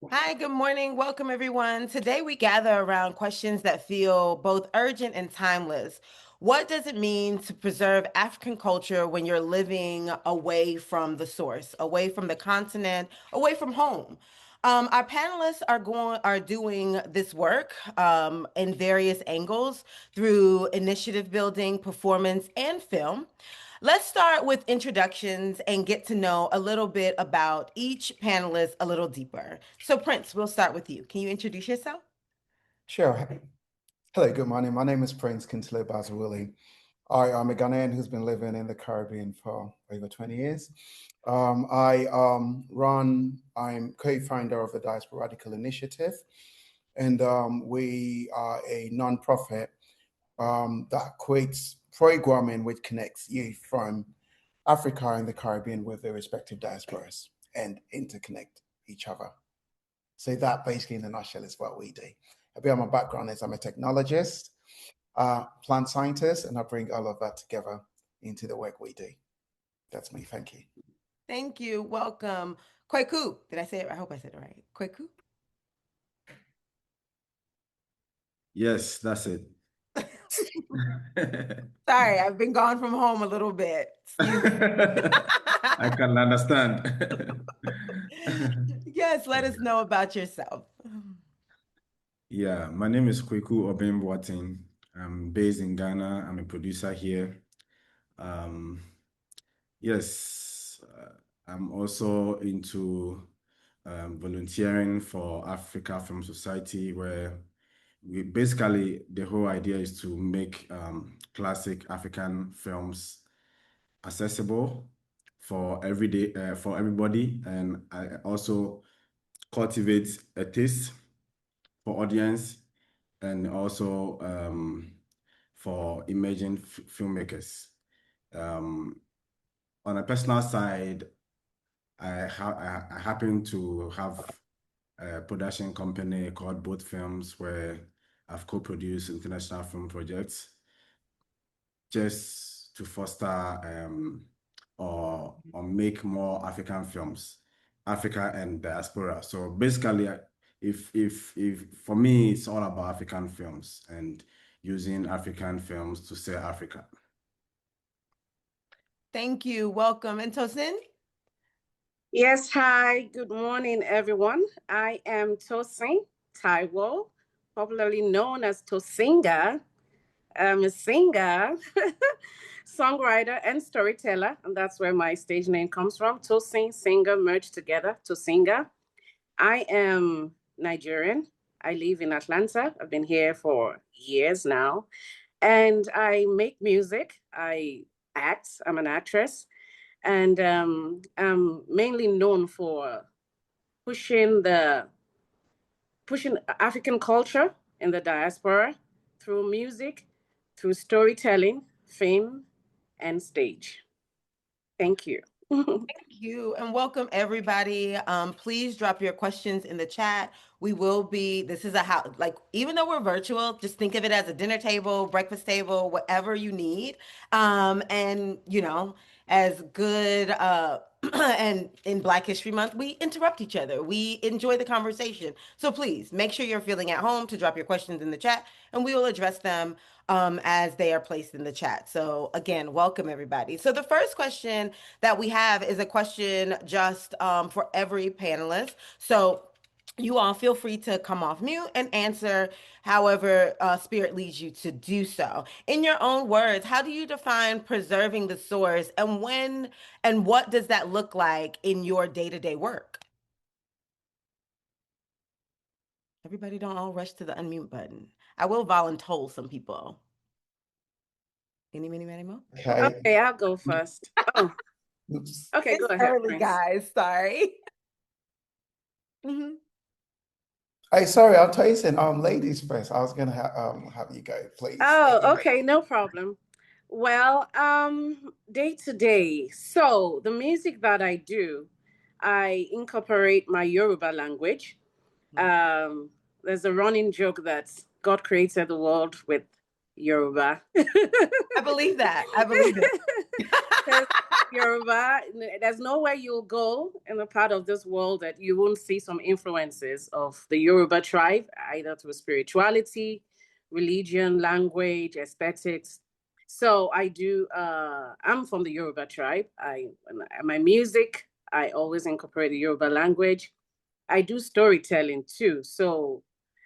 Hi, good morning. Welcome, everyone. Today we gather around questions that feel both urgent and timeless. What does it mean to preserve African culture when you're living away from the source, away from the continent, away from home? Our panelists are doing this work in various angles through initiative building, performance, and film. Let's start with introductions and get to know a little bit about each panelist a little deeper. So, Prince, we'll start with you. Can you introduce yourself? Sure. Hello, good morning. My name is Prince Kintile Bazawili. I am a Ghanaian who's been living in the Caribbean for over 20 years. I'm co-founder of the Diasporadical Initiative, and we are a nonprofit that creates programming which connects youth from Africa and the Caribbean with their respective diasporas and interconnect each other. So that basically in a nutshell is what we do. A bit of my background is I'm a technologist, plant scientist, and I bring all of that together into the work we do. That's me. Thank you. Thank you. Welcome. Kweku. Did I say it? I hope I said it right. Kweku. Yes, that's it. Sorry, I've been gone from home a little bit. I can understand. Yes, let us know about yourself. Yeah, my name is Kweku Obimboating. I'm based in Ghana. I'm a producer here. Yes, I'm also into volunteering for Africa Film Society, where we basically the whole idea is to make classic African films accessible for everybody, and I also cultivate a taste for audience and also for emerging filmmakers. On a personal side, I happen to have a production company called Both Films, where I've co-produced international film projects just to foster or make more African films, Africa and diaspora. So basically, if for me, it's all about African films and using African films to sell Africa. Thank you. Welcome. And Tosin? Yes, hi, good morning, everyone. I am Tosin Taiwo, popularly known as Tosinga. I'm a singer, songwriter, and storyteller, and that's where my stage name comes from. Tosin, singer, merged together, Tosinga. I am Nigerian. I live in Atlanta. I've been here for years now, and I make music. I act. I'm an actress. And I'm mainly known for pushing African culture in the diaspora through music, through storytelling, film, and stage. Thank you. Thank you, and welcome everybody. Please drop your questions in the chat. We will be, this is a house, like, even though we're virtual, just think of it as a dinner table, breakfast table, whatever you need. And, as good, and in Black History Month, we interrupt each other. We enjoy the conversation. So please make sure you're feeling at home to drop your questions in the chat, and we will address them as they are placed in the chat. So again, welcome everybody. So the first question that we have is a question just for every panelist. So you all feel free to come off mute and answer however spirit leads you to do so. In your own words, how do you define preserving the source, and when and what does that look like in your day-to-day work? Everybody don't all rush to the unmute button. I will volunteer some people. Any, many, many more? Okay, I'll go first. Oh, Oops. okay, It's go ahead, early, Prince. guys. Sorry. Hey, sorry, I'm tasting ladies first. I was gonna have you go, please. Oh, okay, no problem. Well, day to day. So the music that I do, I incorporate my Yoruba language. There's a running joke that God created the world with Yoruba. I believe that. I believe it. Yoruba. There's nowhere you'll go in a part of this world that you won't see some influences of the Yoruba tribe, either through spirituality, religion, language, aesthetics. So I'm from the Yoruba tribe. My music, I always incorporate the Yoruba language. I do storytelling too. So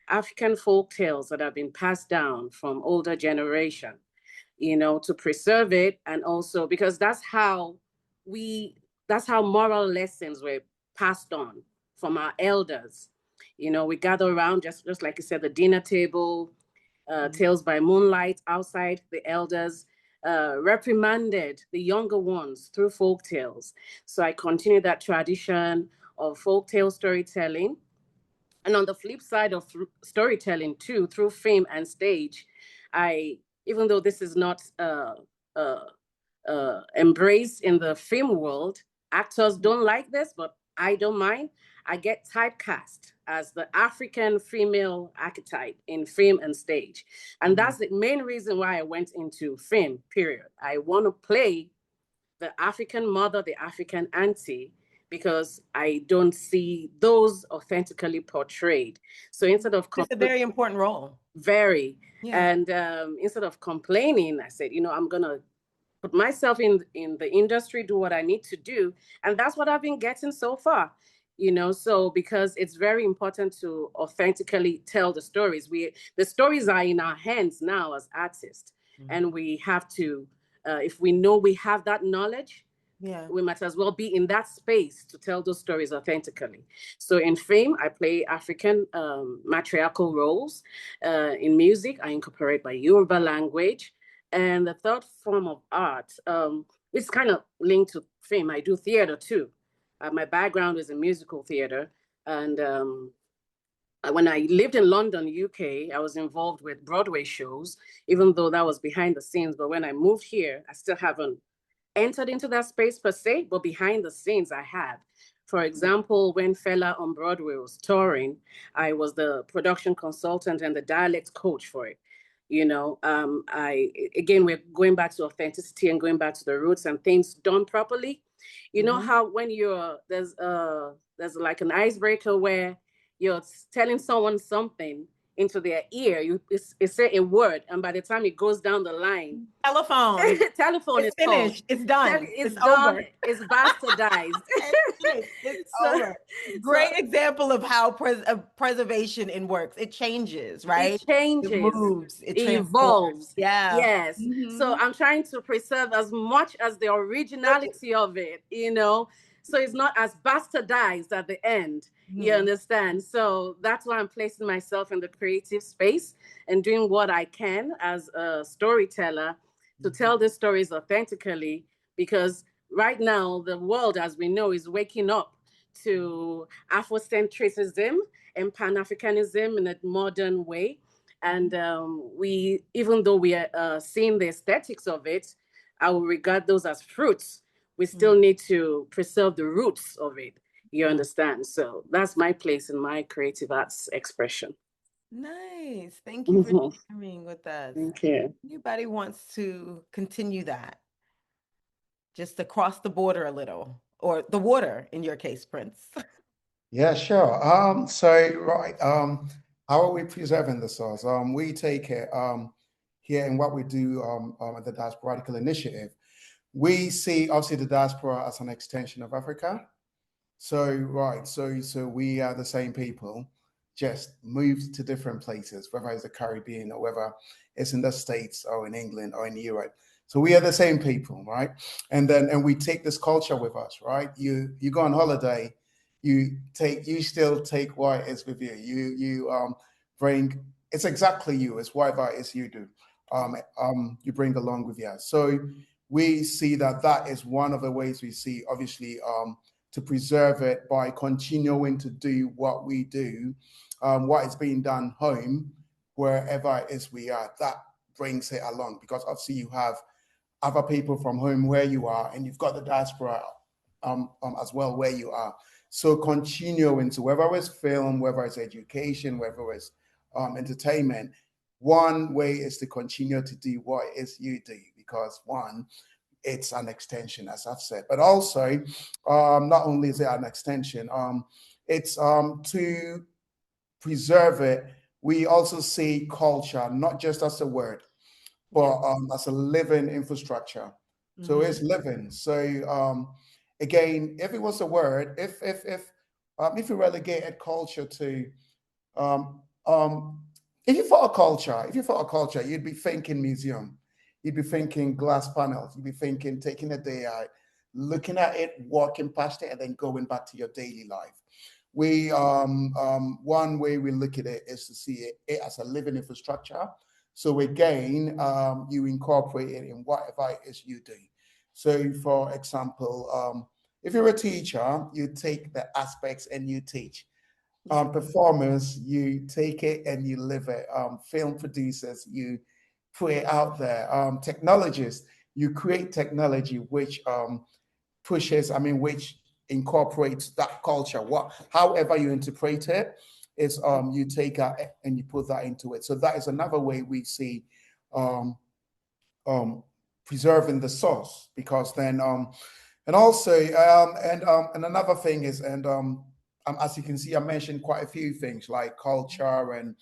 African folk tales that have been passed down from older generation, to preserve it. And also because that's how moral lessons were passed on from our elders. We gather around, just like you said, the dinner table, tales by moonlight outside. The elders reprimanded the younger ones through folk tales. So I continue that tradition of folk tale storytelling. And on the flip side of storytelling too, through film and stage, even though this is not embraced in the film world, actors don't like this, but I don't mind. I get typecast as the African female archetype in film and stage. And that's the main reason why I went into film, period. I want to play the African mother, the African auntie, because I don't see those authentically portrayed. So instead of it's a very important role. Very. Yeah. And instead of complaining, I said, I'm going to put myself in the industry, do what I need to do. And that's what I've been getting so far. So because it's very important to authentically tell the stories. The stories are in our hands now as artists. And we have to, if we know we have that knowledge, we might as well be in that space to tell those stories authentically. So in film, I play African matriarchal roles. In music, I incorporate my Yoruba language. And the third form of art, it's kind of linked to film. I do theater too. My background is in musical theater. And when I lived in London, UK, I was involved with Broadway shows, even though that was behind the scenes. But when I moved here, I still haven't entered into that space per se, but behind the scenes I have. For example, when Fela on Broadway was touring, I was the production consultant and the dialect coach for it. Again, we're going back to authenticity and going back to the roots and things done properly. You know how when there's like an icebreaker where you're telling someone something into their ear, you say a word, and by the time it goes down the line, telephone is finished. It's done. It's done. Over. It's bastardized. It's over. Great example of how preservation in works. It changes, right? It changes. It moves. It evolves. Yeah. Yes. So I'm trying to preserve as much as the originality of it, so it's not as bastardized at the end. You understand? So that's why I'm placing myself in the creative space and doing what I can as a storyteller to tell the stories authentically, because right now the world, as we know, is waking up to Afrocentrism and Pan-Africanism in a modern way. And even though we are seeing the aesthetics of it, I will regard those as fruits. We still need to preserve the roots of it. You understand? So that's my place in my creative arts expression. Nice. Thank you for sharing with us. Thank you. Anybody wants to continue that? Just to cross the border a little, or the water in your case, Prince. Yeah, sure. How are we preserving the source? We take it here in what we do at the Diasporadical Initiative. We see obviously the diaspora as an extension of Africa. So we are the same people, just moved to different places, whether it's the Caribbean or whether it's in the States or in England or in Europe. So we are the same people, right? And we take this culture with us, right? You go on holiday, you still take what is with you. You bring, it's exactly you, it's whatever it is you do. You bring along with you. So we see that is one of the ways we see, obviously, to preserve it by continuing to do what we do, what is being done home, wherever it is we are. That brings it along, because obviously you have other people from home where you are, and you've got the diaspora as well where you are. So continuing to, whether it's film, whether it's education, whether it's entertainment, one way is to continue to do what it is you do, because one, it's an extension, as I've said. But also, not only is it an extension, it's to preserve it. We also see culture not just as a word, but as a living infrastructure. So it's living. So again, if it was a word, if you relegated culture to if you thought a culture, you'd be thinking museum, you'd be thinking glass panels, you'd be thinking taking a day out, looking at it, walking past it, and then going back to your daily life. We one way we look at it is to see it as a living infrastructure. So again, you incorporate it in whatever it is you do. So, for example, if you're a teacher, you take the aspects and you teach. Performers, you take it and you live it. Film producers, you put it out there. Technologists, you create technology which which incorporates that culture. However you interpret it, is you take that and you put that into it. So that is another way we see um, preserving the source, because then and also and another thing is as you can see, I mentioned quite a few things like culture and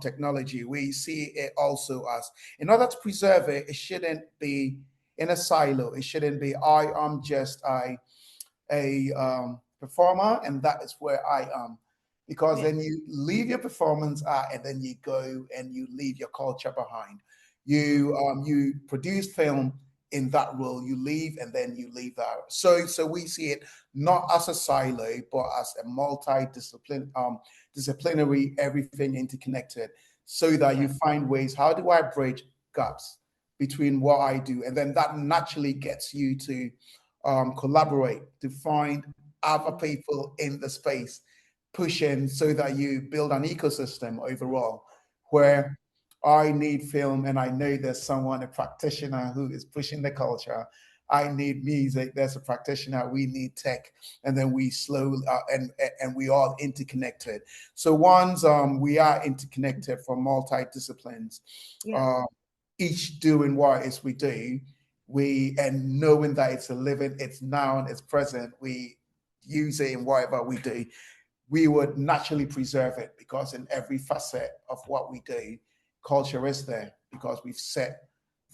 technology. We see it also as, in order to preserve it, it shouldn't be in a silo. It shouldn't be I am just a performer and that is where I am, because then you leave your performance at and then you go and you leave your culture behind. You produce film in that role, you leave and then you leave that. So we see it not as a silo, but as a disciplinary, everything interconnected, so that you find ways, how do I bridge gaps between what I do? And then that naturally gets you to collaborate, to find other people in the space pushing, so that you build an ecosystem overall where I need film and I know there's someone, a practitioner who is pushing the culture. I need music, there's a practitioner, we need tech, and then we slowly and we all interconnected. So once we are interconnected from multi-disciplines, each doing what it is we do, and knowing that it's a living, it's now, it's present, we use it in whatever we do, we would naturally preserve it, because in every facet of what we do, culture is there, because we've set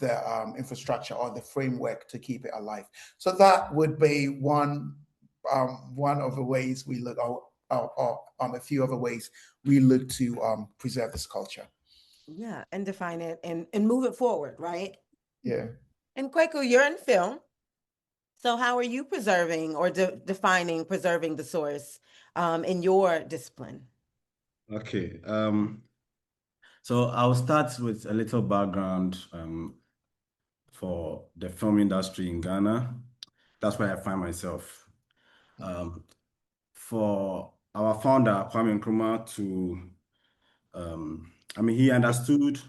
the infrastructure or the framework to keep it alive. So that would be one of the ways we look, or a few other ways we look to preserve this culture. Yeah, and define it and move it forward, right? Yeah. And Kwaku, you're in film. So how are you preserving or defining preserving the source in your discipline? Okay. So I'll start with a little background for the film industry in Ghana. That's where I find myself. For our founder, Kwame Nkrumah, he understood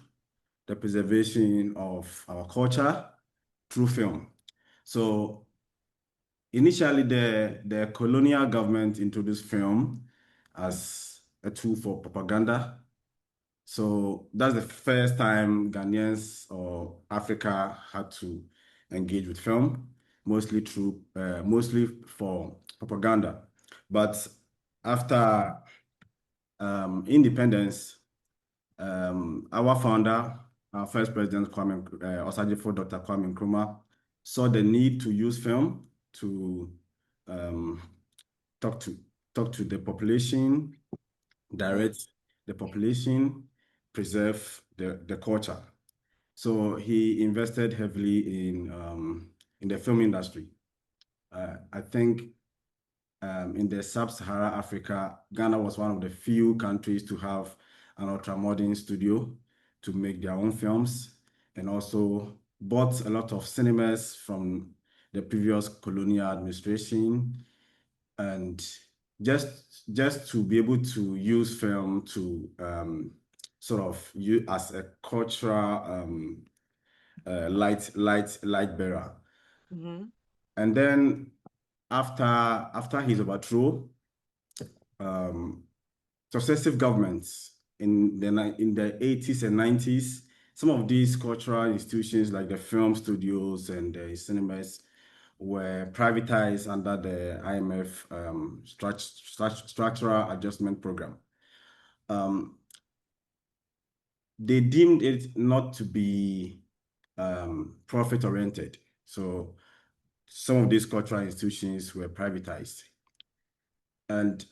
the preservation of our culture through film. So initially, the colonial government introduced film as a tool for propaganda. So that's the first time Ghanaians or Africa had to engage with film, mostly for propaganda. But after independence, our founder, our first president, Osajifo Dr. Kwame Nkrumah, saw the need to use film to talk to the population, direct the population, preserve the culture. So he invested heavily in the film industry. I think in the sub-Saharan Africa, Ghana was one of the few countries to have an ultra-modern studio to make their own films, and also bought a lot of cinemas from the previous colonial administration, and just to be able to use film to sort of use as a cultural light bearer. And then after his overthrow, successive governments in the 80s and 90s some of these cultural institutions like the film studios and the cinemas were privatized under the IMF structural adjustment program. They deemed it not to be profit oriented. So some of these cultural institutions were privatized. And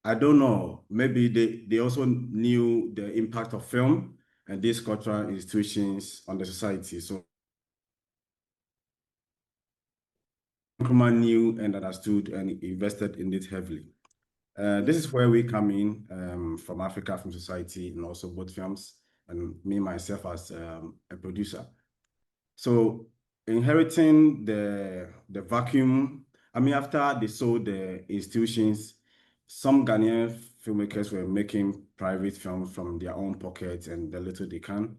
I don't know, maybe they also knew the impact of film and these cultural institutions on the society. So Nkrumah knew and understood and invested in it heavily. This is where we come in from Africa Film Society and also both films and me myself as a producer. So inheriting the vacuum, I mean, after they sold the institutions, some Ghanaian filmmakers were making private films from their own pockets and the little they can.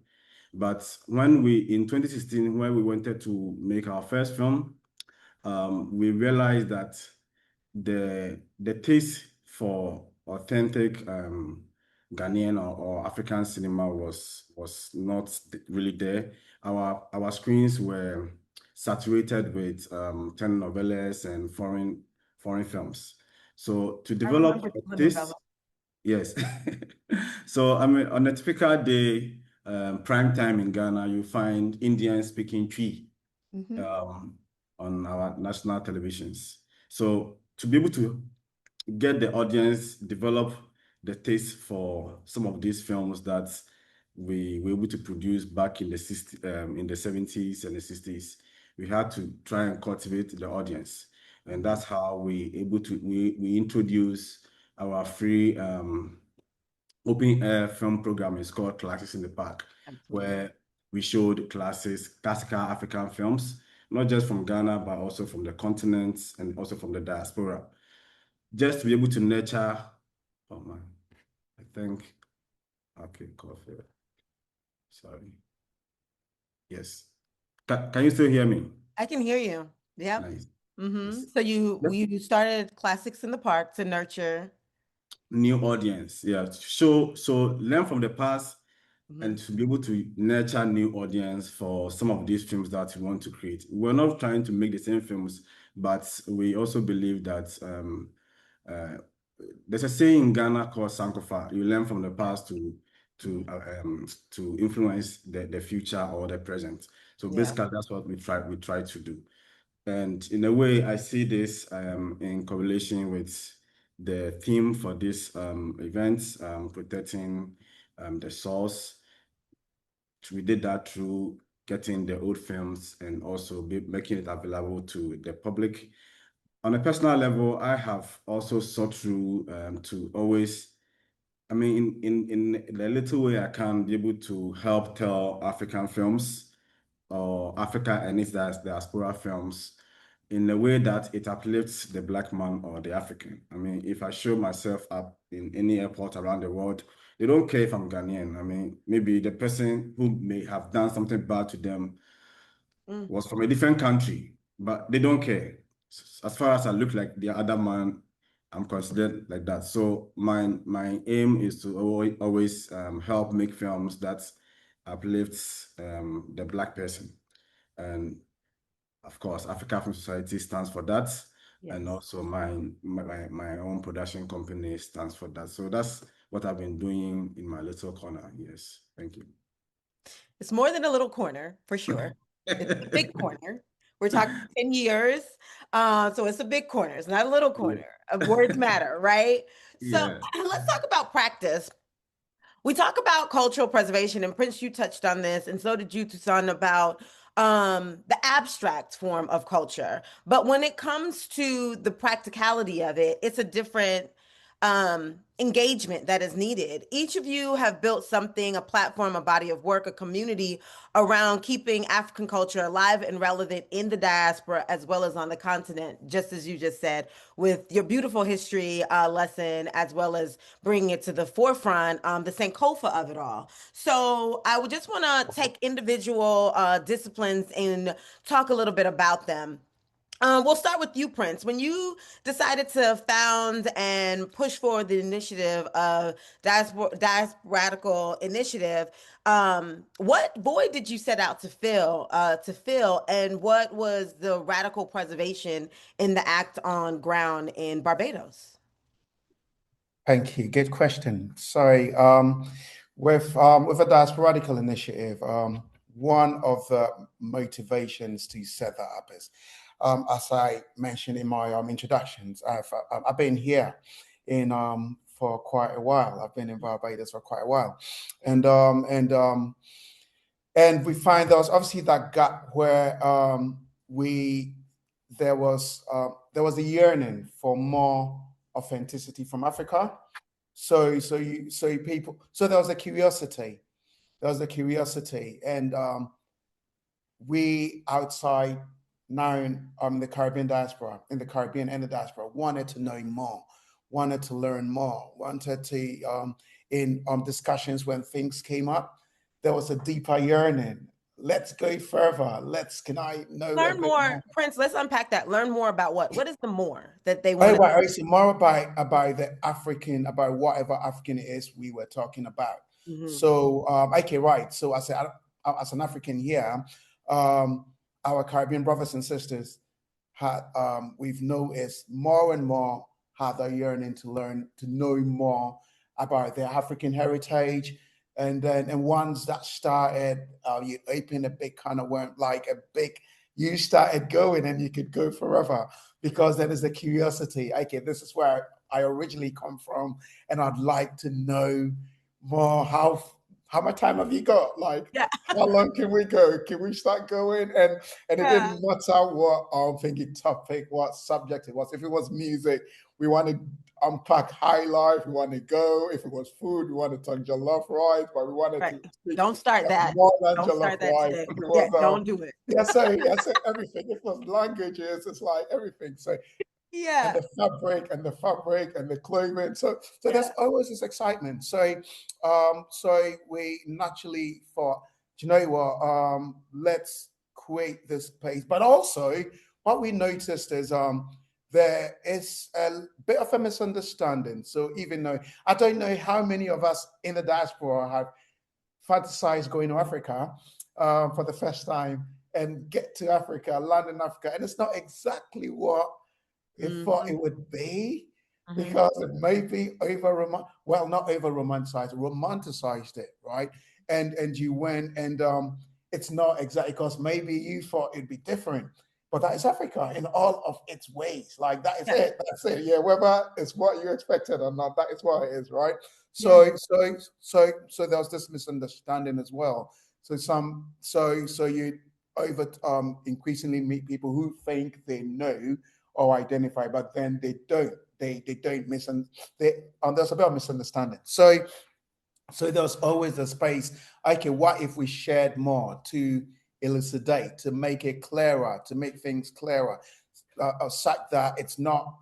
But when in 2016, when we wanted to make our first film, we realized that the taste for authentic Ghanaian or African cinema was not really there. Our screens were saturated with telenovelas and foreign films. So to develop a taste, yes. So I mean, on a typical day, prime time in Ghana, you find Indians speaking Twi on our national televisions. So to be able to get the audience, develop the taste for some of these films that we were able to produce back in the 70s and the 60s, we had to try and cultivate the audience. And that's how we introduce our free open air film program. It's called Classes in the Park, where we showed classical African films, not just from Ghana, but also from the continent and also from the diaspora, just to be able to nurture. Oh man, I think. Okay, coffee. Sorry. Yes. Can you still hear me? I can hear you. Yeah. Nice. Yes. So you started Classics in the Park to nurture new audience. Yeah. So learn from the past and to be able to nurture new audience for some of these films that we want to create. We're not trying to make the same films, but we also believe that there's a saying in Ghana called Sankofa. You learn from the past to influence the future or the present. So basically, that's what we try to do. And in a way, I see this in correlation with the theme for this event, protecting the source. We did that through getting the old films and also making it available to the public. On a personal level, I have also sought through to always, I mean, in the little way I can be able to help tell African films or Africa and its diaspora films in a way that it uplifts the Black man or the African. I mean, if I show myself up in any airport around the world, they don't care if I'm Ghanaian. I mean, maybe the person who may have done something bad to them was from a different country, but they don't care. As far as I look like the other man, I'm considered like that. So my aim is to always help make films that uplifts the Black person. And of course, Africa Film Society stands for that. Yes. And also my own production company stands for that. So that's what I've been doing in my little corner. Yes, thank you. It's more than a little corner, for sure. It's a big corner. We're talking 10 years. So it's a big corner. It's not a little corner. Yeah. Words matter, right? So let's talk about practice. We talk about cultural preservation, and Prince, you touched on this, and so did you, Toussaint, about the abstract form of culture. But when it comes to the practicality of it, it's a different engagement that is needed. Each of you have built something, a platform, a body of work, a community around keeping African culture alive and relevant in the diaspora as well as on the continent, just as you just said, with your beautiful history lesson, as well as bringing it to the forefront, the Sankofa of it all. So I would just want to take individual disciplines and talk a little bit about them. We'll start with you, Prince. When you decided to found and push forward the initiative of Diasporadical Initiative, what void did you set out to fill? And what was the radical preservation in the act on ground in Barbados? Thank you. Good question. So, with a Diasporadical Initiative, one of the motivations to set that up is, as I mentioned in my introductions, I've been here in for quite a while. I've been in Barbados for quite a while, and we find there was obviously that gap where we there was a yearning for more authenticity from Africa. So there was a curiosity. There was a curiosity, and we outside now in the Caribbean diaspora, in the Caribbean and the diaspora, wanted to know more, wanted to learn more, wanted to in discussions when things came up, there was a deeper yearning. Let's go further. Can I know a Learn bit more, more? Prince. Let's unpack that. Learn more about what? What is the more that they Oh, want to? right. So more about the African, about whatever African it is we were talking about. So, okay, right. So as an African here, our Caribbean brothers and sisters had, we've noticed more and more how they're yearning to learn, to know more about their African heritage. And once that started, you open a big kind of worm, you started going and you could go forever because then there's the curiosity. Okay, this is where I originally come from, and I'd like to know more. How much time have you got? Like, Yeah. how long can we go? Can we start going? And it didn't matter what thinking topic, what subject it was. If it was music, we want to unpack high life. We want to go. If it was food, we want to talk jollof rice, but we wanted to speak Don't start that. more than Don't jollof start that rice. today. It Yeah, was, don't do it. so everything. It was languages. It's like everything. So Yeah. and the fabric and the clothing. So there's always this excitement. So we naturally thought, do you know what? Let's create this space. But also, what we noticed is there is a bit of a misunderstanding. So even though I don't know how many of us in the diaspora have fantasized going to Africa for the first time and get to Africa, land in Africa, and it's not exactly what it thought it would be, because it may be not over romanticized it, right? And you went and it's not exactly, because maybe you thought it'd be different, but that is Africa in all of its ways. Like that is it. That's it. Yeah, whether it's what you expected or not, that is what it is, right? So there was this misunderstanding as well. So you increasingly meet people who think they know or identify, but then they don't. They don't there's a bit of misunderstanding. So there's always a space. Okay, what if we shared more to elucidate, to make it clearer, to make things clearer? Such that it's not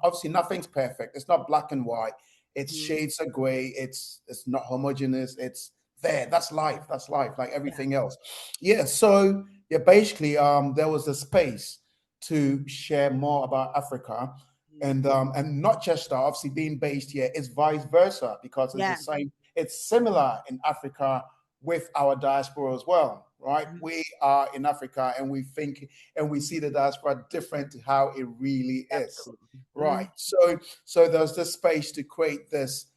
obviously nothing's perfect. It's not black and white. It's shades of gray. It's not homogeneous. It's there. That's life. That's life, like everything else. Yeah. So basically, there was a space to share more about Africa, and not just obviously being based here, it's vice versa, because it's the same. It's similar in Africa with our diaspora as well, right? We are in Africa and we think and we see the diaspora different to how it really is, right? So there's this space to create this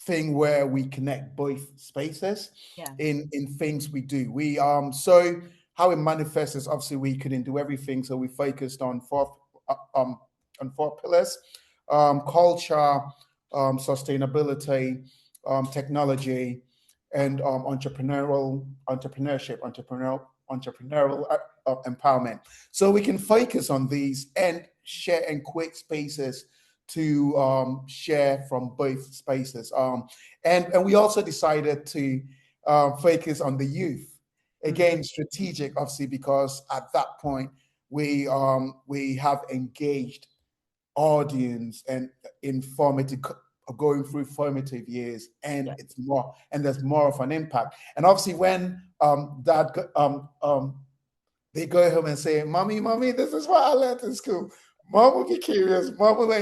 thing where we connect both spaces in things we do. We so how it manifests is obviously we couldn't do everything, so we focused on four pillars: culture, sustainability, technology, and entrepreneurial empowerment. So we can focus on these and share and create spaces to share from both spaces. And we also decided to focus on the youth. Again, strategic, obviously, because at that point we have engaged audience and informative, going through formative years, and there's more of an impact. And obviously when the They go home and say, "Mommy, mommy, this is what I learned in school." Mom will be curious. Mom will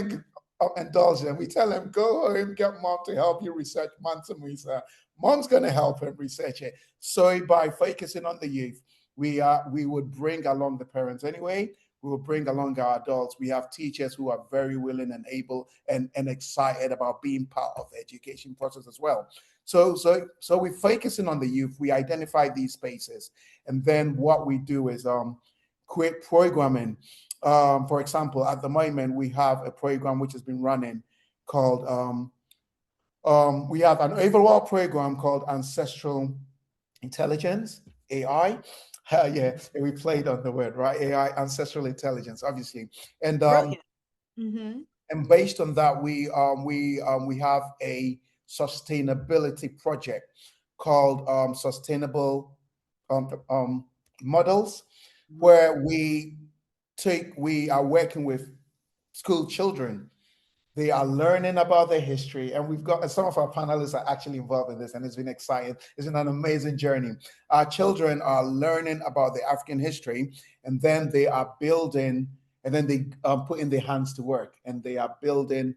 indulge them. We tell them, "Go home, get mom to help you research Mansa Musa." Mom's going to help him research it. So by focusing on the youth, we would bring along the parents anyway. We will bring along our adults. We have teachers who are very willing and able and excited about being part of the education process as well. So we're focusing on the youth. We identify these spaces, and then what we do is create programming. For example, at the moment we have a program which has been running called we have an overall program called Ancestral Intelligence, AI. Yeah, we played on the word, right? AI, ancestral intelligence, obviously. And Brilliant. Mm-hmm. and based on that, we have a sustainability project called Sustainable Models, where we are working with school children. They are learning about their history, and we've got some of our panelists are actually involved in this, and it's been exciting. It's been an amazing journey. Our children are learning about the African history, and then they are building, and then they put in their hands to work, and they are building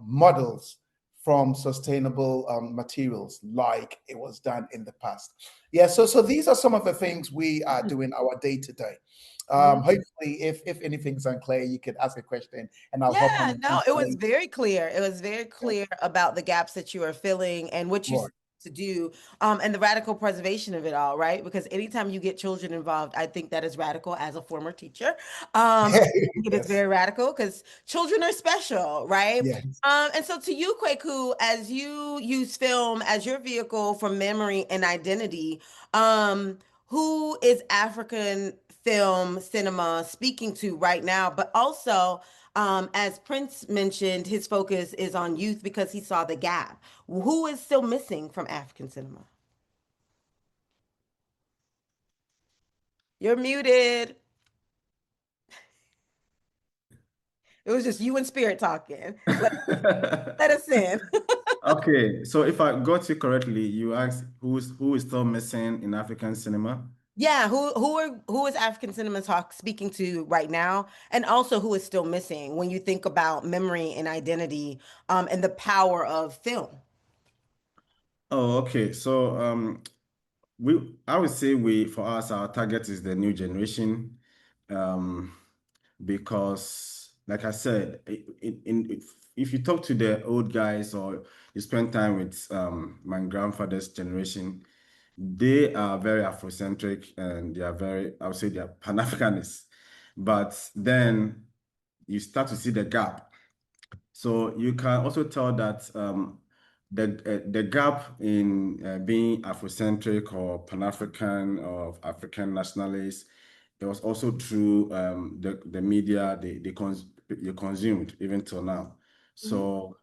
models from sustainable materials, like it was done in the past. Yeah, so these are some of the things we are doing our day to day. Hopefully, if anything's unclear, you could ask a question and I'll hop on. Yeah, no, it was very clear. It was very clear about the gaps that you are filling and what you to do, and the radical preservation of it all, right? Because anytime you get children involved, I think that is radical as a former teacher. It is very radical because children are special, right? Yes. And so to you, Kweku, as you use film as your vehicle for memory and identity, who is African film cinema speaking to right now? But also, as Prince mentioned, his focus is on youth because he saw the gap. Who is still missing from African cinema? You're muted. It was just you and Spirit talking. Let us in. Okay, so if I got you correctly, you asked who is still missing in African cinema? Yeah, who is African cinema talk speaking to right now, and also who is still missing when you think about memory and identity, and the power of film. Oh, okay. So I would say for us our target is the new generation, because like I said, if you talk to the old guys or you spend time with my grandfather's generation, they are very Afrocentric and they are very, I would say they are Pan-Africanists. But then you start to see the gap. So you can also tell that the gap in being Afrocentric or Pan-African or African nationalist, it was also through the media they consumed even till now. So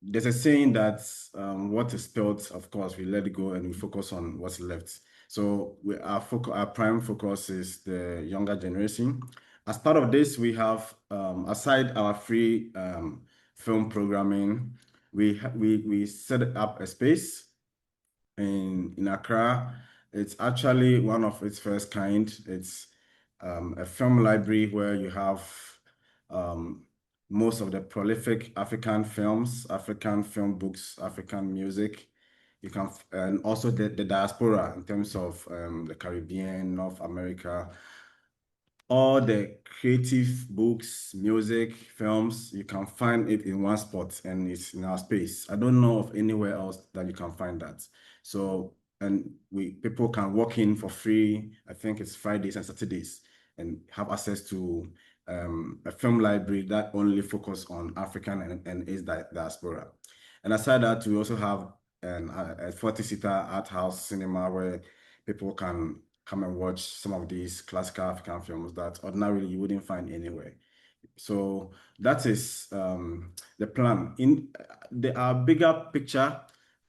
there's a saying that what is spilled, of course, we let it go and we focus on what's left. So our prime focus is the younger generation. As part of this, we have, aside our free film programming, we set up a space in Accra. It's actually one of its first kind. It's a film library where you have most of the prolific African films, African film books, African music. You can, and also the diaspora in terms of the Caribbean, North America, all the creative books, music, films, you can find it in one spot and it's in our space. I don't know of anywhere else that you can find that. So, and people can walk in for free. I think it's Fridays and Saturdays and have access to a film library that only focus on African and its diaspora. And aside that, we also have a 40-seater art house cinema where people can come and watch some of these classical African films that ordinarily you wouldn't find anywhere. So that is the plan. Our bigger picture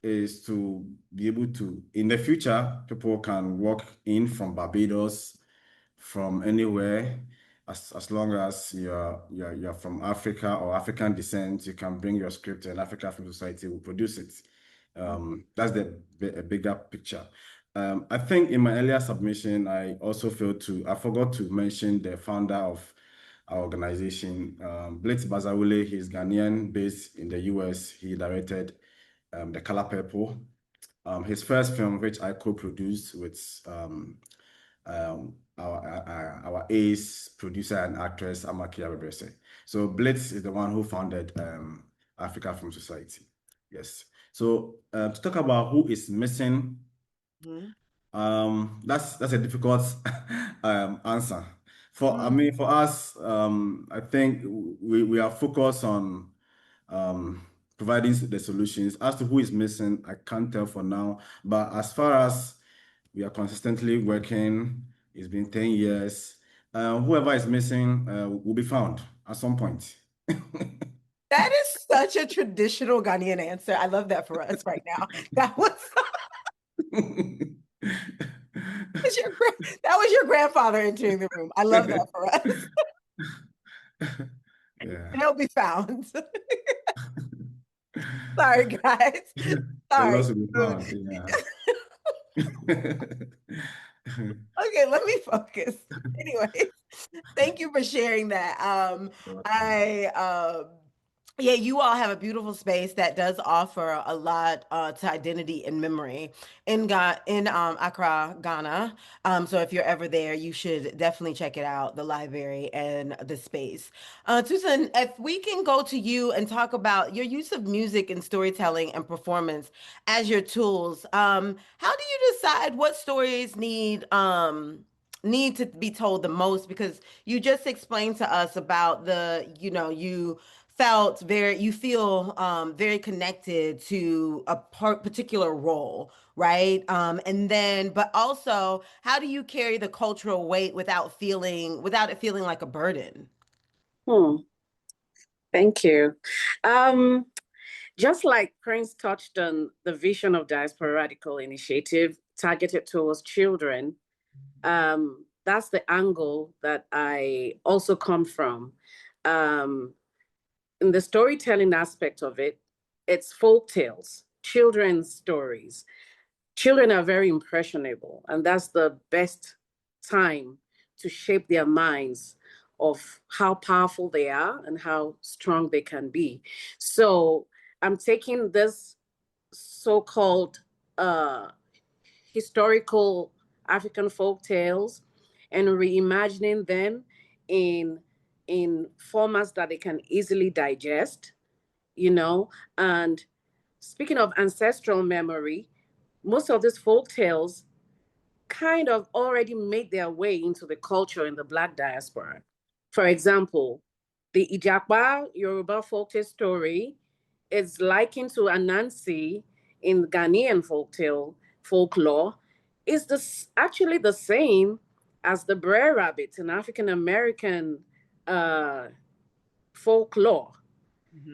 is to be able to, in the future, people can walk in from Barbados, from anywhere, as long as you're from Africa or African descent, you can bring your script and African Film Society will produce it. That's a bigger picture. I think in my earlier submission, I forgot to mention the founder of our organization, Blitz Bazawule. He's Ghanaian, based in the US. He directed The Color Purple. His first film, which I co-produced with our ace producer and actress, Amakia Rebese. So Blitz is the one who founded Africa Film Society. Yes. So to talk about who is missing, that's a difficult answer. I mean, for us, I think we are focused on providing the solutions. As to who is missing, I can't tell for now. But as far as we are consistently working, it's been 10 years. Whoever is missing will be found at some point. That is such a traditional Ghanaian answer. I love that for us right now. That was that was your grandfather entering the room. I love that for us. Yeah. They'll be found. Sorry, guys. Sorry. Will be found. Yeah. Okay, let me focus. Anyway, thank you for sharing that. Yeah, you all have a beautiful space that does offer a lot to identity and memory in Accra, Ghana. So if you're ever there, you should definitely check it out, the library and the space. Susan, if we can go to you and talk about your use of music and storytelling and performance as your tools. How do you decide what stories need to be told the most? Because you just explained to us about you feel very connected to a particular role, right? And then, but also, how do you carry the cultural weight without it feeling like a burden? Thank you. Just like Prince touched on the vision of Diasporadical Initiative targeted towards children, that's the angle that I also come from. In the storytelling aspect of it, it's folk tales, children's stories. Children are very impressionable, and that's the best time to shape their minds of how powerful they are and how strong they can be. So I'm taking this so-called historical African folk tales and reimagining them in formats that they can easily digest, and speaking of ancestral memory, most of these folk tales kind of already made their way into the culture in the Black diaspora. For example, the Ijapa Yoruba folktale story is likened to Anansi in Ghanaian folklore, is actually the same as the Brer Rabbit in African American folklore.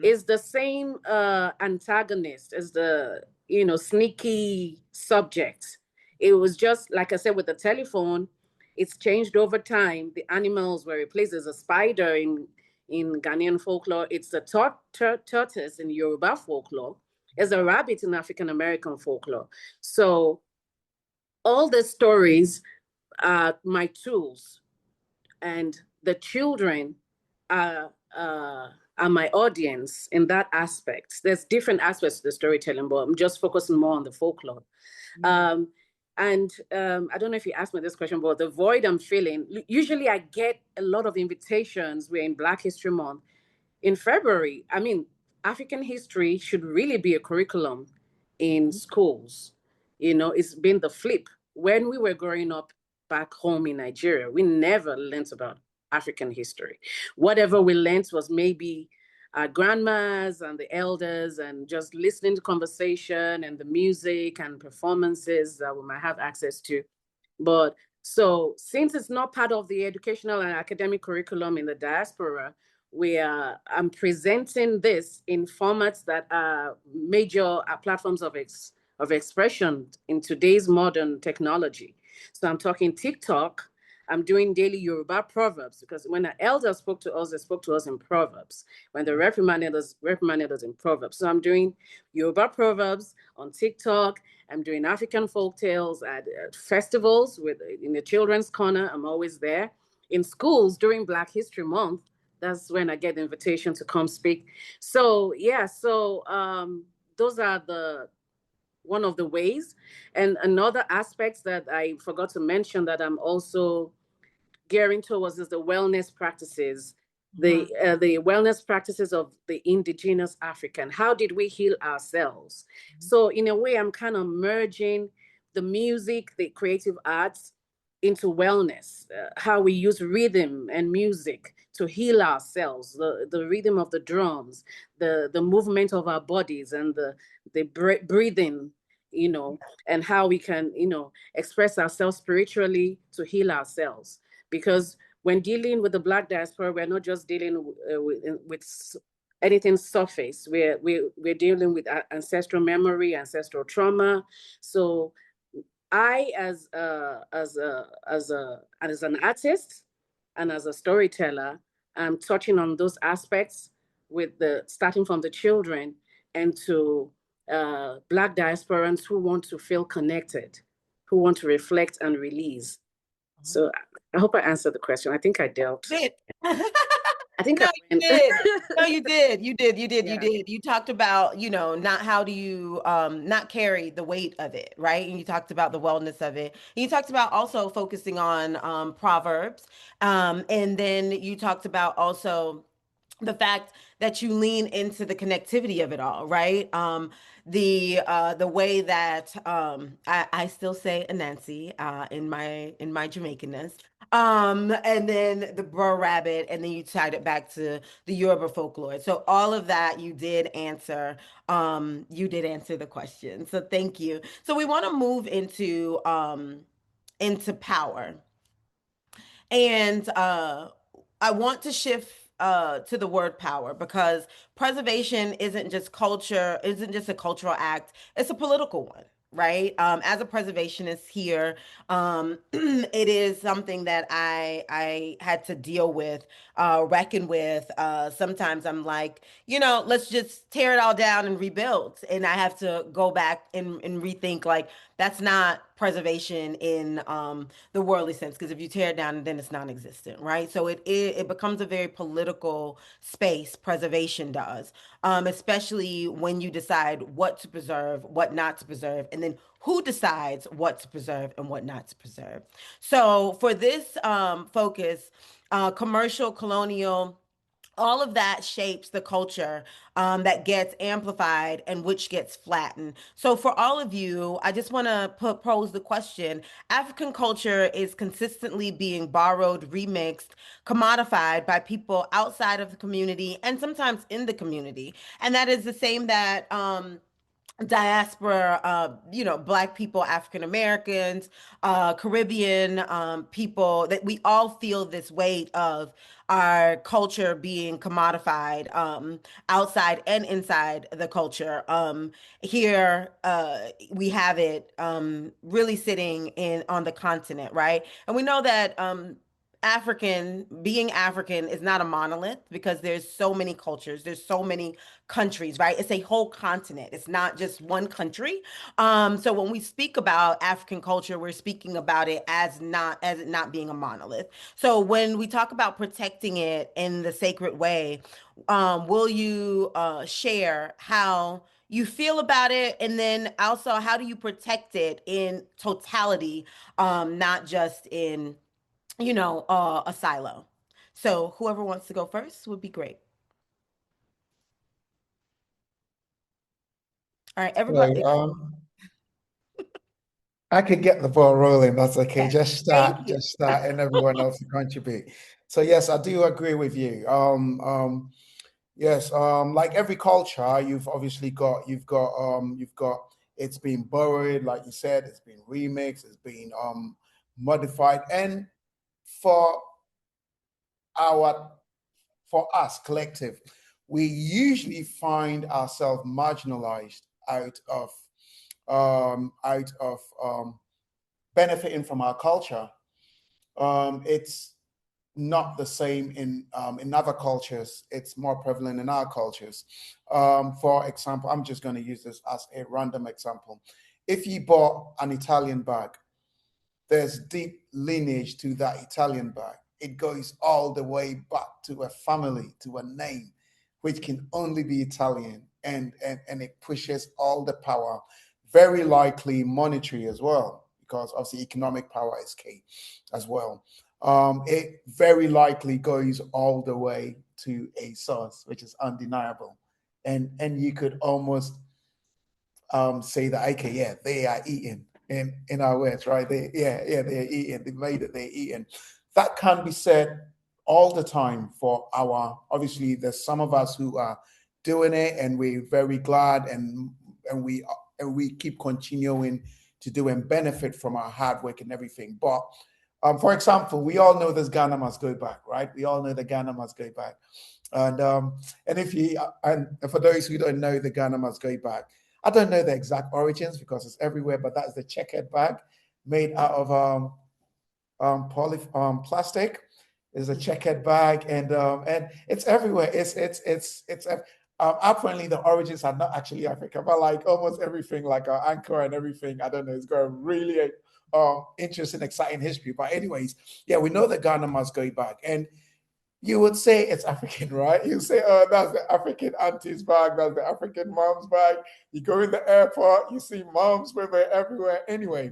Is the same antagonist as the sneaky subject. It was just like I said with the telephone, it's changed over time. The animals were replaced. As a spider in Ghanaian folklore. It's the tortoise in Yoruba folklore. There's a rabbit in African American folklore. So all the stories are my tools, and the children are my audience in that aspect. There's different aspects to the storytelling, but I'm just focusing more on the folklore. And I don't know if you asked me this question, but the void I'm feeling, usually I get a lot of invitations. We're in Black History Month in February. I mean, African history should really be a curriculum in schools. It's been the flip. When we were growing up back home in Nigeria, we never learned about African history. Whatever we learned was maybe our grandmas and the elders, and just listening to conversation and the music and performances that we might have access to. But so since it's not part of the educational and academic curriculum in the diaspora, I'm presenting this in formats that are major platforms of expression in today's modern technology. So I'm talking TikTok, I'm doing daily Yoruba proverbs, because when the elders spoke to us, they spoke to us in proverbs. When they reprimanded us in proverbs. So I'm doing Yoruba proverbs on TikTok. I'm doing African folk tales at festivals in the children's corner. I'm always there. In schools during Black History Month, that's when I get the invitation to come speak. So yeah, those are one of the ways. And another aspect that I forgot to mention that I'm also gearing towards is the wellness practices, the wellness practices of the indigenous African. How did we heal ourselves? So in a way, I'm kind of merging the music, the creative arts into wellness, how we use rhythm and music to heal ourselves, the rhythm of the drums, the movement of our bodies, and the breathing, and how we can, express ourselves spiritually to heal ourselves. Because when dealing with the Black diaspora, we're not just dealing with anything surface. We're dealing with ancestral memory, ancestral trauma. So I, as an artist and as a storyteller, I'm touching on those aspects starting from the children and to Black diasporans who want to feel connected, who want to reflect and release. So I hope I answered the question. I think I dealt. I think no, I you did. No, you did. You did. Yeah. You did. You talked about, not how do you not carry the weight of it, right? And you talked about the wellness of it. And you talked about also focusing on proverbs. And then you talked about also the fact that you lean into the connectivity of it all, right? The way that I still say Anansi in my Jamaicanness. And then the Brer Rabbit, and then you tied it back to the Yoruba folklore. So all of that you did answer. You did answer the question. So thank you. So we want to move into power. And I want to shift to the word power, because preservation isn't just culture, isn't just a cultural act, it's a political one, right? As a preservationist here, it is something that I had to deal with, reckon with. Sometimes I'm like, let's just tear it all down and rebuild, and I have to go back and rethink, like, that's not preservation in the worldly sense, because if you tear it down, then it's non-existent, right? So it becomes a very political space. Preservation does, especially when you decide what to preserve, what not to preserve, and then who decides what to preserve and what not to preserve. So for this focus, commercial, colonial, all of that shapes the culture that gets amplified and which gets flattened. So, for all of you, I just want to pose the question: African culture is consistently being borrowed, remixed, commodified by people outside of the community and sometimes in the community. And that is the same that diaspora, Black people, African Americans, Caribbean people, that we all feel this weight of our culture being commodified, outside and inside the culture. Here, we have it really sitting on the continent, right? And we know that being African is not a monolith, because there's so many cultures, there's so many countries, right? It's a whole continent. It's not just one country. So when we speak about African culture, we're speaking about it as it not being a monolith. So when we talk about protecting it in the sacred way, will you share how you feel about it, and then also how do you protect it in totality, not just in a silo? So whoever wants to go first would be great. All right, everybody. So, I could get the ball rolling. That's okay. Yes, Just thank you. start, and everyone else to contribute. So yes, I do agree with you. Yes, like every culture, you've obviously got it's been borrowed, like you said, it's been remixed, it's been modified, and for our for us collective, we usually find ourselves marginalized out of benefiting from our culture. It's not the same in other cultures. It's more prevalent in our cultures. For example, I'm just going to use this as a random example. If you bought an Italian bag, there's deep lineage to that Italian bag. It goes all the way back to a family, to a name, which can only be Italian, and it pushes all the power, very likely monetary as well, because obviously economic power is key as well. It very likely goes all the way to a source, which is undeniable, and you could almost say that, okay, yeah, they are eating in our words, right? They're eating. They made it, they're eating. That can be said all the time for our. Obviously, there's some of us who are doing it, and we're very glad, and we keep continuing to do and benefit from our hard work and everything. But for example, we all know this Ghana must go back, right? We all know the Ghana must go back, and if you and for those who don't know the Ghana must go back, I don't know the exact origins because it's everywhere, but that's the checkered bag made out of plastic. It's a checkered bag, and it's everywhere. It's apparently the origins are not actually Africa, but like almost everything, like our anchor and everything. I don't know. It's got a really interesting, exciting history. But anyways, yeah, we know that Ghana must go back, and you would say it's African, right? You say, oh, that's the African auntie's bag, that's the African mom's bag. You go in the airport, you see moms with it everywhere. Anyway,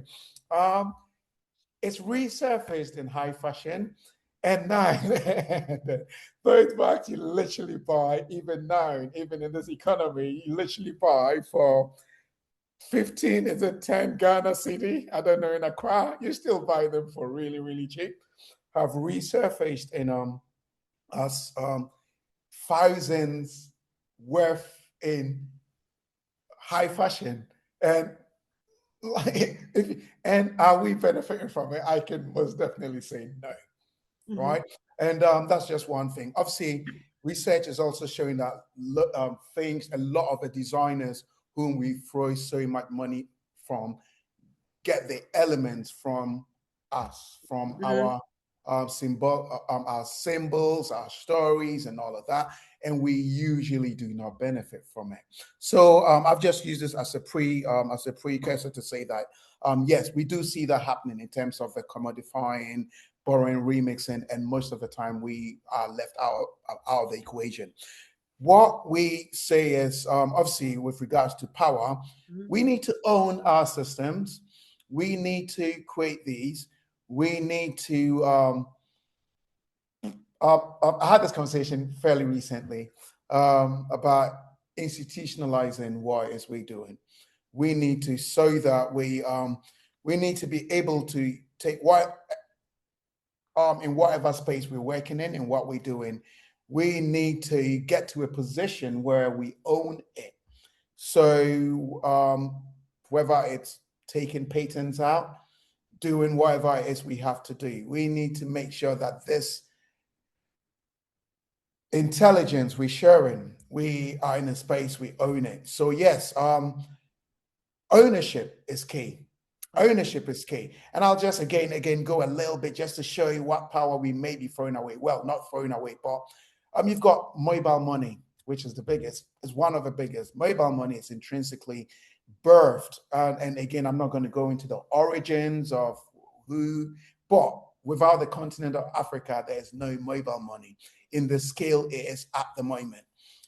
it's resurfaced in high fashion. And now, those bags you literally buy, even now, even in this economy, you literally buy for 15, is it 10 Ghana city? I don't know, in Accra, you still buy them for really, really cheap. Have resurfaced in as thousands worth in high fashion, and like and are we benefiting from it? I can most definitely say no. Right, and that's just one thing. Obviously, research is also showing that things, a lot of the designers whom we throw so much money from, get the elements from us, from our our symbols, our stories, and all of that, and we usually do not benefit from it. So I've just used this as a precursor to say that yes, we do see that happening in terms of the commodifying, borrowing, remixing, and most of the time we are left out of the equation. What we say is obviously with regards to power, we need to own our systems. We need to create these. We need to. I had this conversation fairly recently about institutionalizing what is we doing. We need to, so that we need to be able to take what in whatever space we're working in what we're doing. We need to get to a position where we own it. So whether it's taking patents out, doing whatever it is we have to do, we need to make sure that this intelligence we're sharing, we are in a space, we own it. So yes, ownership is key. Ownership is key. And I'll just again go a little bit just to show you what power we may be throwing away. Well, not throwing away, but you've got mobile money, which is the biggest, is one of the biggest. Mobile money is intrinsically birthed. And again, I'm not going to go into the origins of who, but without the continent of Africa, there's no mobile money in the scale it is at the moment,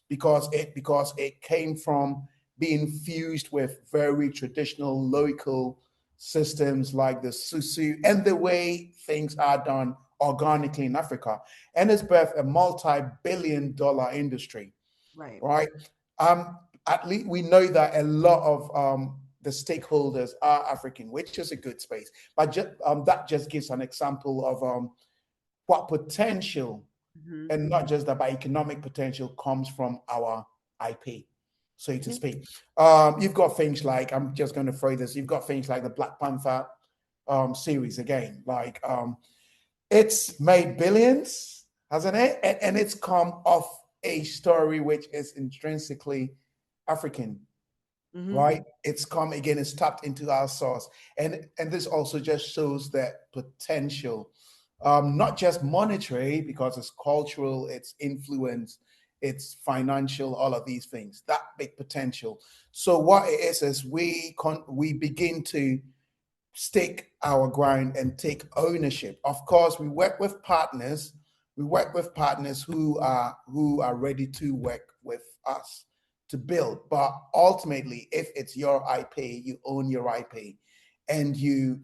because it came from being fused with very traditional local systems like the susu and the way things are done organically in Africa, and it's birthed a multi-billion-dollar industry. Right. At least we know that a lot of the stakeholders are African, which is a good space. But that just gives an example of what potential, and not just that, but economic potential comes from our IP, so to speak. You've got things like, I'm just going to throw this, you've got things like the Black Panther series again. Like it's made billions, hasn't it? And it's come off a story which is intrinsically African. Right? It's come again, it's tapped into our source. And this also just shows that potential not just monetary, because it's cultural, it's influence, it's financial, all of these things, that big potential. So what it is we begin to stake our ground and take ownership. Of course, we work with partners. We work with partners who are ready to work with us to build. But ultimately, if it's your IP, you own your IP, and you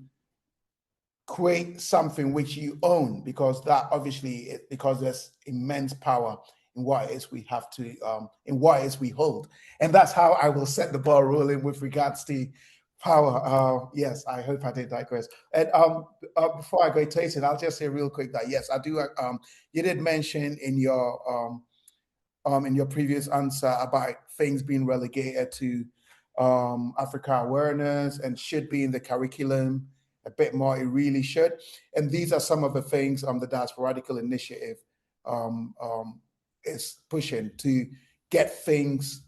create something which you own, because that obviously, because there's immense power in what it is we have to, in what it is we hold. And that's how I will set the ball rolling with regards to power. Yes, I hope I did digress. And before I go to it, I'll just say real quick that yes, I do. You did mention in your previous answer about things being relegated to Africa awareness and should be in the curriculum a bit more. It really should. And these are some of the things the Diasporadical Initiative is pushing to get things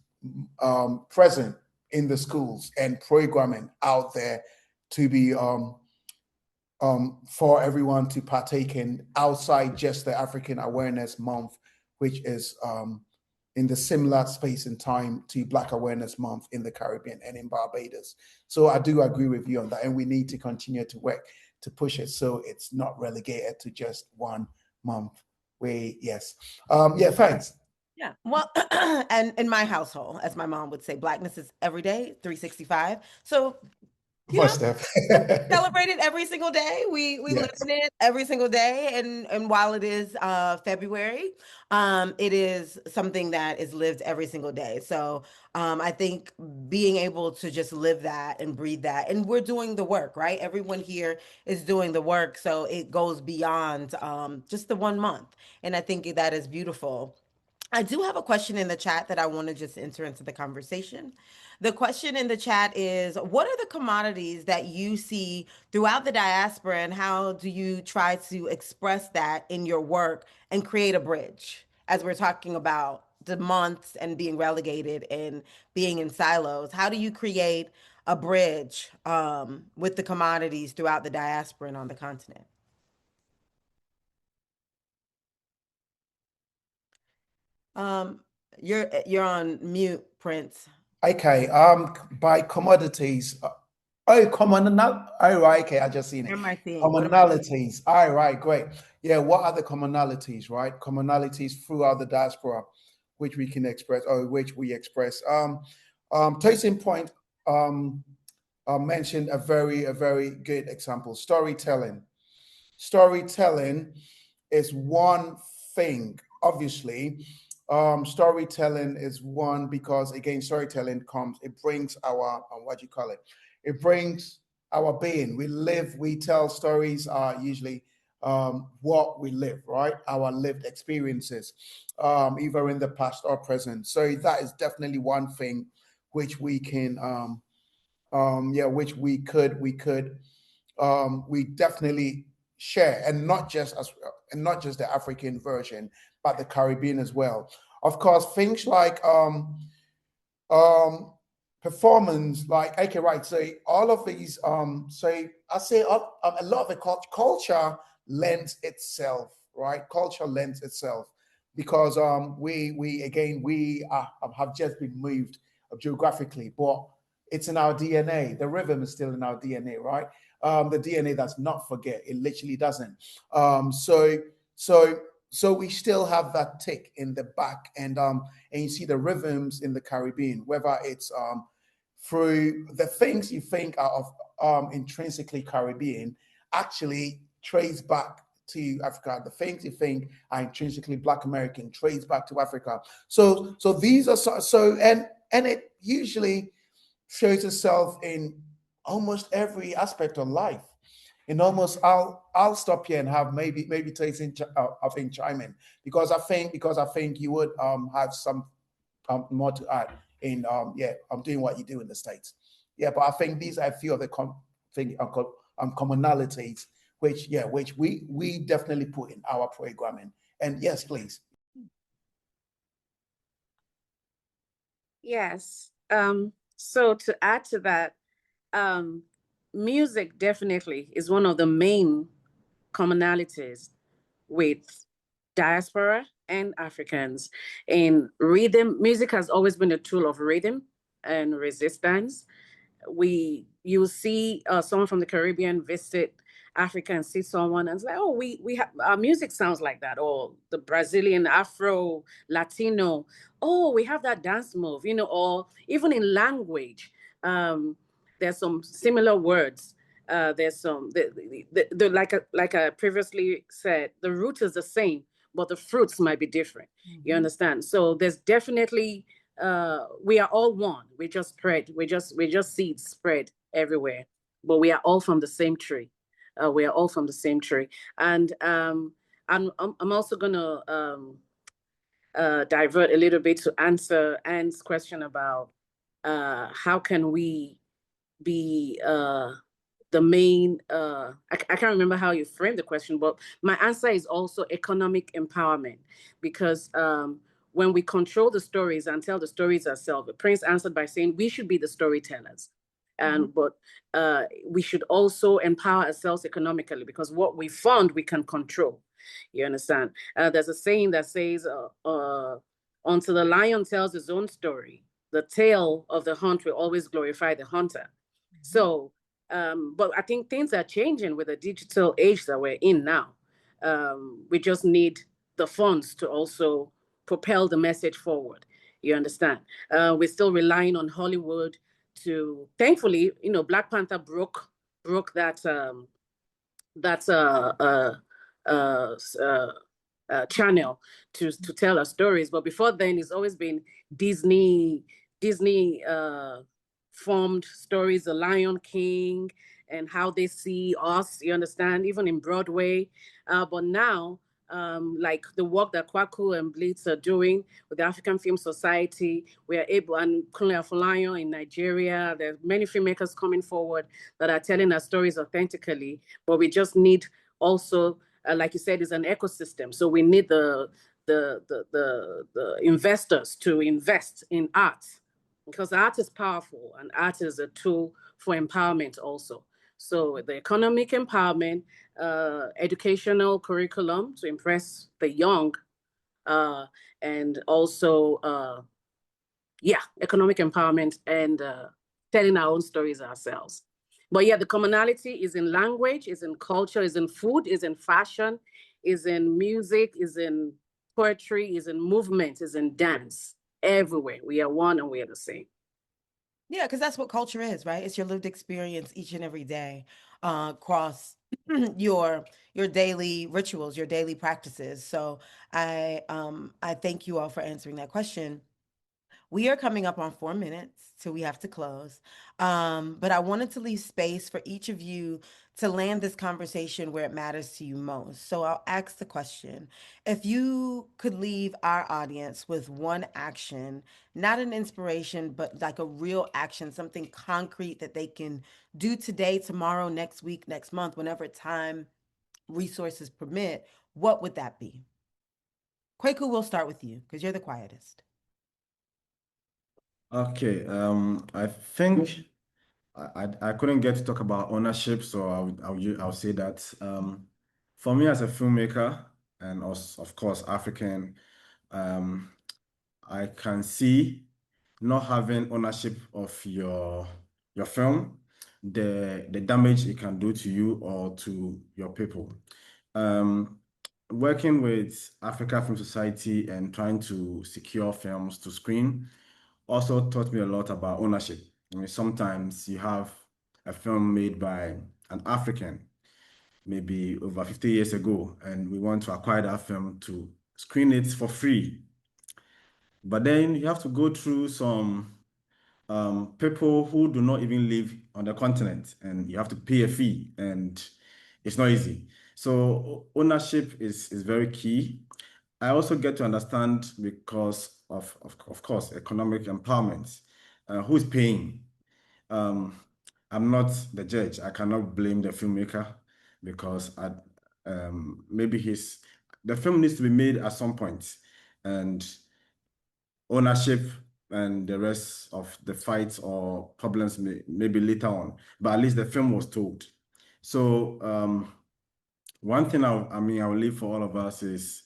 present in the schools and programming out there to be for everyone to partake in outside just the African Awareness Month, which is in the similar space and time to Black Awareness Month in the Caribbean and in Barbados. So I do agree with you on that, and we need to continue to work to push it so it's not relegated to just one month. Yes. Yeah, thanks. Yeah. Well, and in my household, as my mom would say, Blackness is every day, 365. So, you know, celebrate it every single day. We live in it every single day. And while it is February, it is something that is lived every single day. So I think being able to just live that and breathe that, and we're doing the work, right? Everyone here is doing the work. So it goes beyond just the 1 month. And I think that is beautiful. I do have a question in the chat that I want to just enter into the conversation. The question in the chat is, what are the commodities that you see throughout the diaspora, and how do you try to express that in your work and create a bridge? As we're talking about the months and being relegated and being in silos, how do you create a bridge with the commodities throughout the diaspora and on the continent? You're on mute, Prince. Okay. By commodities. Right. Okay, I just seen it. What am I seeing? Commonalities. All right, great. Yeah. What are the commonalities? Right. Commonalities throughout the diaspora, which we can express, or which we express. Case point. Mentioned a very good example. Storytelling. Storytelling is one thing, obviously. Storytelling is one because, again, storytelling it brings our, what do you call it? It brings our being. We live, we tell stories, are usually what we live, right? Our lived experiences, either in the past or present. So that is definitely one thing which we can, which we definitely share, and not just the African version, but the Caribbean as well. Of course, things like performance, like, okay, right. So all of these, so I say a lot of the culture lends itself, right? Culture lends itself because we have just been moved geographically, but it's in our DNA. The rhythm is still in our DNA, right? The DNA does not forget. It literally doesn't. So we still have that tick in the back, and you see the rhythms in the Caribbean, whether it's through the things you think are of intrinsically Caribbean, actually trace back to Africa. The things you think are intrinsically Black American trace back to Africa. So these are and it usually shows itself in almost every aspect of life. In almost, I'll stop here and have maybe Tracy I think chime in, because I think you would have some more to add in I'm doing what you do in the States. Yeah, but I think these are a few of the commonalities which we definitely put in our programming. And yes, please. Yes. So to add to that, music definitely is one of the main commonalities with diaspora and Africans. In rhythm, music has always been a tool of rhythm and resistance. You see someone from the Caribbean visit Africa and see someone and say, oh, we have, our music sounds like that, or the Brazilian Afro Latino, oh, we have that dance move, you know, or even in language, there's some similar words. There's some like I previously said, the root is the same, but the fruits might be different. You understand? So there's definitely we are all one. We just spread. We just seeds spread everywhere, but we are all from the same tree. We are all from the same tree. And I'm also gonna divert a little bit to answer Anne's question about how can we be the main I can't remember how you framed the question, but my answer is also economic empowerment, because when we control the stories and tell the stories ourselves, Prince answered by saying we should be the storytellers. And but we should also empower ourselves economically, because what we fund we can control. You understand? There's a saying that says, until the lion tells his own story, the tale of the hunt will always glorify the hunter. So, but I think things are changing with the digital age that we're in now. We just need the funds to also propel the message forward. You understand? We're still relying on Hollywood to, thankfully, you know, Black Panther broke that channel to tell our stories. But before then, it's always been Disney formed stories, The Lion King, and how they see us, you understand, even in Broadway. But now, like the work that Kwaku and Blitz are doing with the African Film Society, we are able, and Kunle Afolayan in Nigeria, there are many filmmakers coming forward that are telling our stories authentically, but we just need also, like you said, is an ecosystem. So we need the investors to invest in art, because art is powerful and art is a tool for empowerment also. So the economic empowerment, educational curriculum to impress the young, and also, economic empowerment and telling our own stories ourselves. But yeah, the commonality is in language, is in culture, is in food, is in fashion, is in music, is in poetry, is in movement, is in dance. Everywhere. We are one and we are the same. Yeah, because that's what culture is, right? It's your lived experience each and every day across your daily rituals, your daily practices. So I thank you all for answering that question. We are coming up on 4 minutes, so we have to close. But I wanted to leave space for each of you to land this conversation where it matters to you most. So I'll ask the question: if you could leave our audience with one action, not an inspiration, but like a real action, something concrete that they can do today, tomorrow, next week, next month, whenever time, resources permit, what would that be? Kwaku, we'll start with you because you're the quietest. Okay, I think I couldn't get to talk about ownership, so I'll say that for me as a filmmaker and also, of course, African, I can see not having ownership of your film, the damage it can do to you or to your people. Working with Africa Film Society and trying to secure films to screen also taught me a lot about ownership. I mean, sometimes you have a film made by an African, maybe over 50 years ago, and we want to acquire that film to screen it for free. But then you have to go through some people who do not even live on the continent, and you have to pay a fee, and it's not easy. So ownership is very key. I also get to understand, because of course, economic empowerment, who is paying. I'm not the judge. I cannot blame the filmmaker, because maybe the film needs to be made at some point, and ownership and the rest of the fights or problems maybe later on, but at least the film was told. So one thing I will leave for all of us is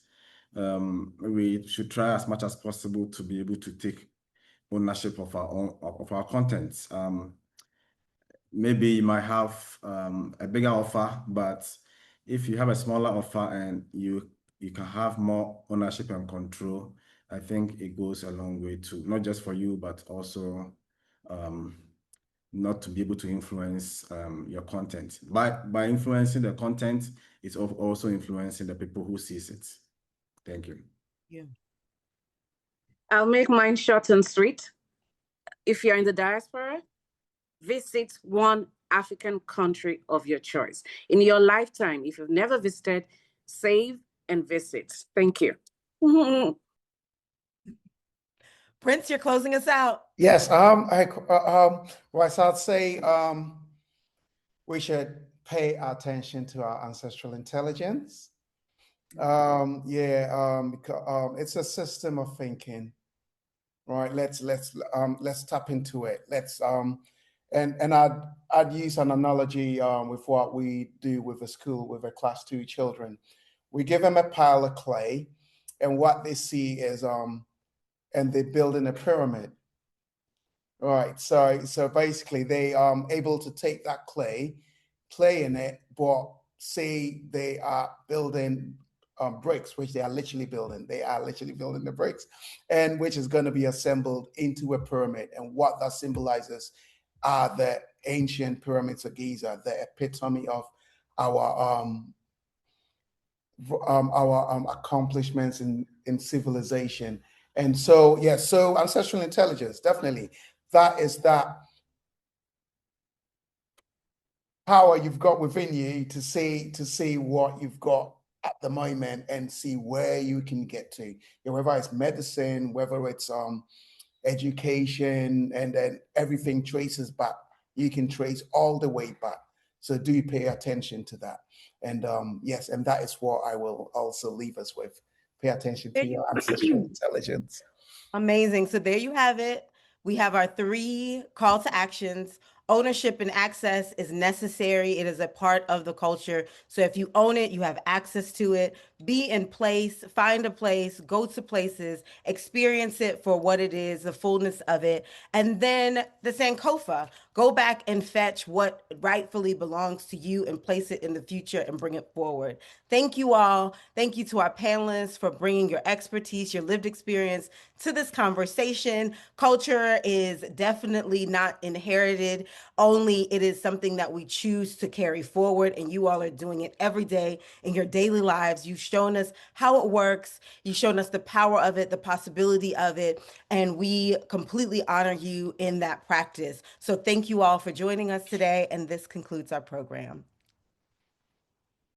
we should try as much as possible to be able to take ownership of our contents. Maybe you might have a bigger offer, but if you have a smaller offer and you can have more ownership and control, I think it goes a long way too, not just for you, but also not to be able to influence your content. By influencing the content, it's also influencing the people who sees it. Thank you. Yeah. I'll make mine short and sweet. If you're in the diaspora, visit one African country of your choice. In your lifetime, if you've never visited, save and visit. Thank you. Prince, you're closing us out. Yes, right, so I'd say we should pay attention to our ancestral intelligence. Because it's a system of thinking, right? Let's tap into it. And I'd use an analogy with what we do with a school with a class 2 children. We give them a pile of clay, and what they see is and they're building a pyramid. All right, so basically they are able to take that clay, play in it, but say they are building bricks, which they are literally building. They are literally building the bricks, and which is going to be assembled into a pyramid. And what that symbolizes are the ancient pyramids of Giza, the epitome of our accomplishments in civilization. And so, yes, so ancestral intelligence, definitely. That is that power you've got within you to see what you've got at the moment and see where you can get to. You know, whether it's medicine, whether it's education, and then everything traces back. You can trace all the way back. So do pay attention to that. And yes, and that is what I will also leave us with. Pay attention to your ancestral intelligence. Amazing. So there you have it. We have our 3 call to actions. Ownership and access is necessary. It is a part of the culture. So if you own it, you have access to it. Be in place, find a place, go to places, experience it for what it is, the fullness of it. And then the Sankofa, go back and fetch what rightfully belongs to you and place it in the future and bring it forward. Thank you all. Thank you to our panelists for bringing your expertise, your lived experience to this conversation. Culture is definitely not inherited, only it is something that we choose to carry forward, and you all are doing it every day in your daily lives. You've shown us how it works. You've shown us the power of it, the possibility of it, and we completely honor you in that practice. So thank you all for joining us today, and this concludes our program.